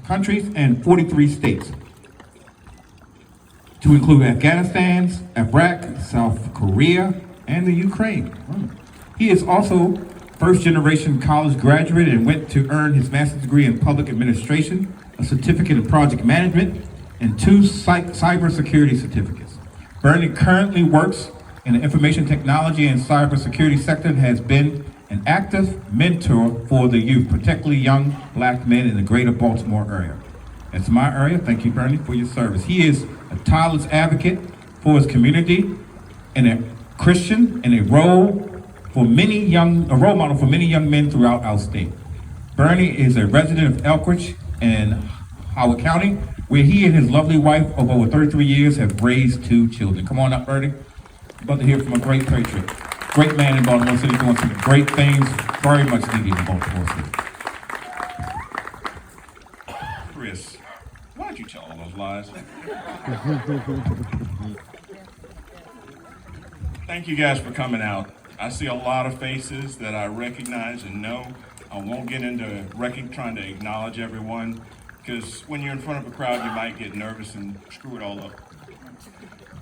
countries and 43 states, to include Afghanistan, Iraq, South Korea, and the Ukraine. He is also first-generation college graduate and went to earn his master's degree in public administration, a certificate in project management, and 2 cybersecurity certificates. Berney currently works in the information technology and cybersecurity sector and has been an active mentor for the youth, particularly young black men in the greater Baltimore area. That's my area. Thank you, Berney, for your service. He is a tireless advocate for his community and a Christian and a role model for many young men throughout our state. Berney is a resident of Elkridge in Howard County, where he and his lovely wife of over 33 years have raised 2 children. Come on up, Berney. About to hear from a great patriot. Great man in Baltimore City doing some great things, very much needed in Baltimore City. Chris, why'd you tell all those lies? Thank you guys for coming out. I see a lot of faces that I recognize and know. I won't get into trying to acknowledge everyone, because when you're in front of a crowd, you might get nervous and screw it all up.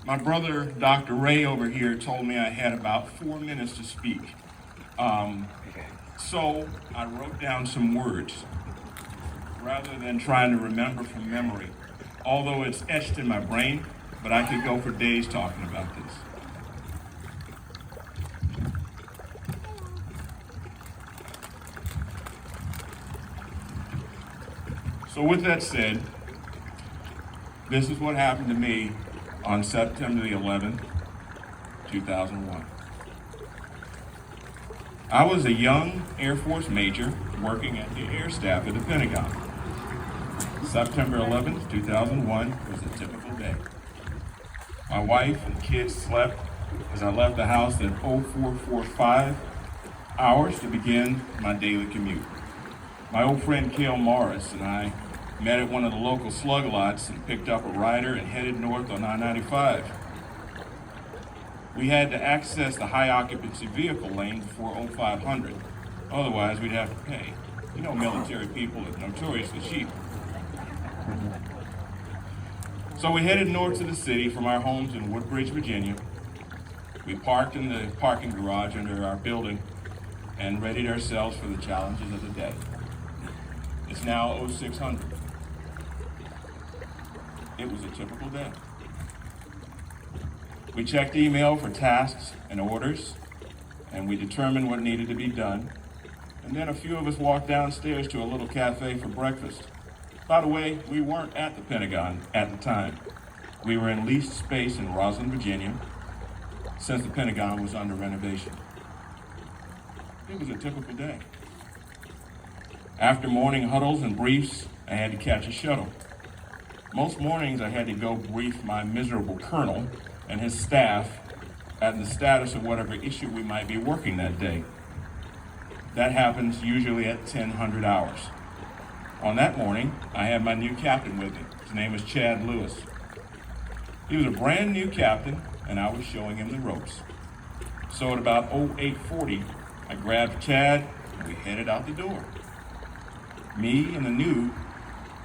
My brother, Dr. Ray over here, told me I had about 4 minutes to speak. So I wrote down some words rather than trying to remember from memory, although it's etched in my brain, but I could go for days talking about this. So with that said, this is what happened to me on September the 11th, 2001. I was a young Air Force major working at the Air Staff at the Pentagon. September 11th, 2001 was a typical day. My wife and kids slept as I left the house at 0445 hours to begin my daily commute. My old friend Cale Morris and I met at one of the local slug lots and picked up a rider and headed north on I-95. We had to access the high occupancy vehicle lane before 0500. Otherwise, we'd have to pay. You know, military people are notoriously cheap. So we headed north to the city from our homes in Woodbridge, Virginia. We parked in the parking garage under our building and readied ourselves for the challenges of the day. It's now 0600. It was a typical day. We checked email for tasks and orders, and we determined what needed to be done. And then a few of us walked downstairs to a little cafe for breakfast. By the way, we weren't at the Pentagon at the time. We were in leased space in Roslyn, Virginia, since the Pentagon was under renovation. It was a typical day. After morning huddles and briefs, I had to catch a shuttle. Most mornings I had to go brief my miserable colonel and his staff at the status of whatever issue we might be working that day. That happens usually at 1000 hours. On that morning, I had my new captain with me. His name is Chad Lewis. He was a brand new captain, and I was showing him the ropes. So at about 0840, I grabbed Chad and we headed out the door. Me and the noob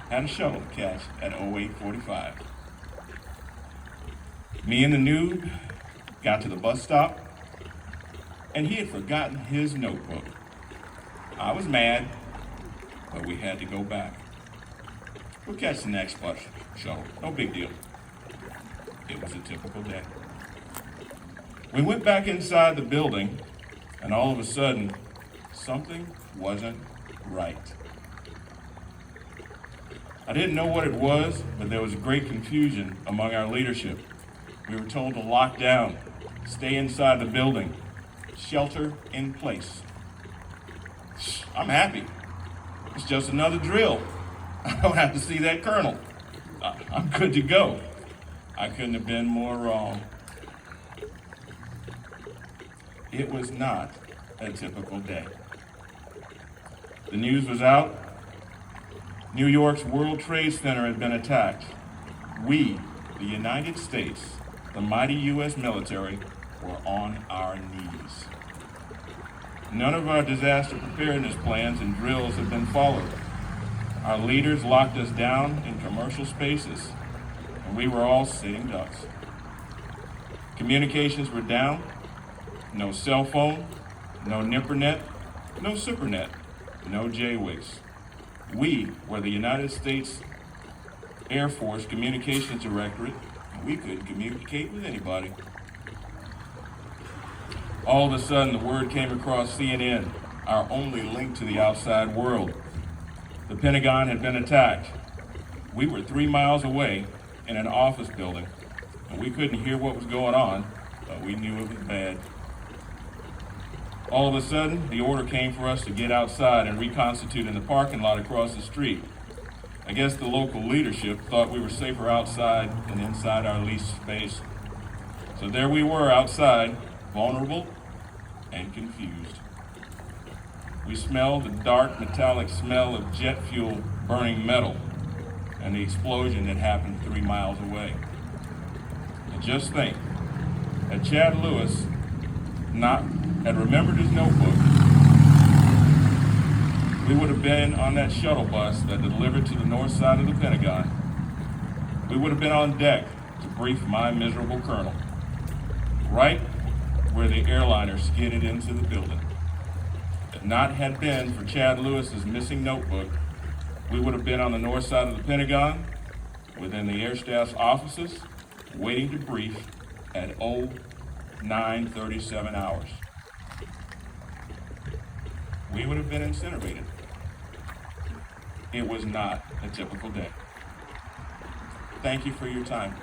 had a shuttle to catch at 0845. Me and the noob got to the bus stop, and he had forgotten his notebook. I was mad, but we had to go back. We'll catch the next bus shuttle, no big deal. It was a typical day. We went back inside the building, and all of a sudden, something wasn't right. I didn't know what it was, but there was great confusion among our leadership. We were told to lock down, stay inside the building, shelter in place. I'm happy. It's just another drill. I don't have to see that colonel. I'm good to go. I couldn't have been more wrong. It was not a typical day. The news was out. New York's World Trade Center had been attacked. We, the United States, the mighty U.S. military, were on our knees. None of our disaster preparedness plans and drills have been followed. Our leaders locked us down in commercial spaces, and we were all sitting ducks. Communications were down, no cell phone, no nippernet, no supernet, no JWICs. We were the United States Air Force Communications Directorate, and we couldn't communicate with anybody. All of a sudden, the word came across CNN, our only link to the outside world. The Pentagon had been attacked. We were 3 miles away in an office building, and we couldn't hear what was going on, but we knew it was bad. All of a sudden, the order came for us to get outside and reconstitute in the parking lot across the street. I guess the local leadership thought we were safer outside than inside our leased space. So there we were outside, vulnerable and confused. We smelled the dark metallic smell of jet fuel burning metal and the explosion that happened 3 miles away. And just think, had Chad Lewis had remembered his notebook, we would have been on that shuttle bus that delivered to the north side of the Pentagon. We would have been on deck to brief my miserable colonel, right where the airliner skidded into the building. If not had been for Chad Lewis's missing notebook, we would have been on the north side of the Pentagon, within the Air Staff's offices, waiting to brief at 09:37 hours. We would have been incinerated. It was not a typical day. Thank you for your time.